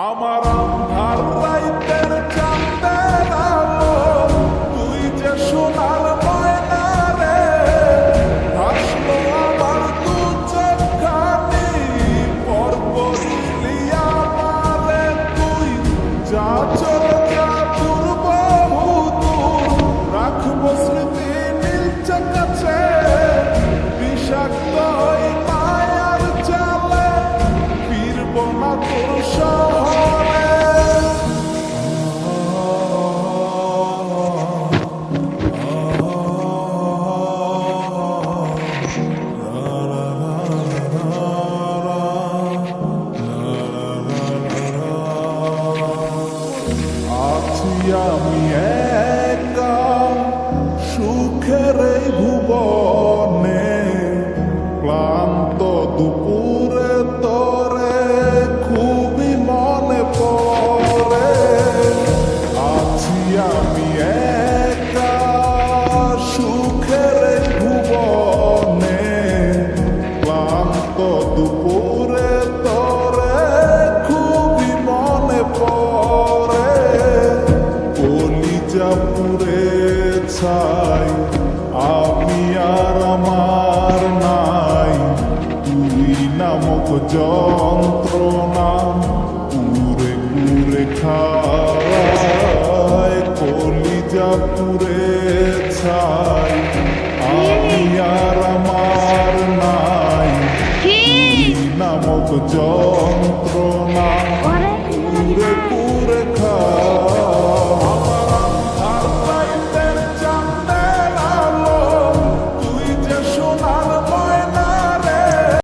আমার আন্ধার রাইতের চাঁদের আলো, তুই যে সোনার ময়না রে, হাসলো আমার দু চোখখানি, পর করিলি আমারে তুই। যা চলে যা দূর বহু দূর, রাখবো স্মৃতি নীলচে কাছে, বিষাক্ত ওই মায়ার জালে ফিরবো না তোর শহরে। আছি আমি একা সুখের এই ভুবনে, ক্লান্ত দুপুরে তোরে খুবই মনে পড়ে। আছি আমি একা সুখের এই ভুবনে, ক্লান্ত দুপুরে তোরে খুবই মনে পড়ে। কলিজা পুড়ে ছাই আমি আর আমার নাই, তুই নামক যন্ত্রণা পুরে পুরে খায়। কলিজা পুড়ে ছাই আমি আর আমার নাই, তুই নামক যন্ত্রণা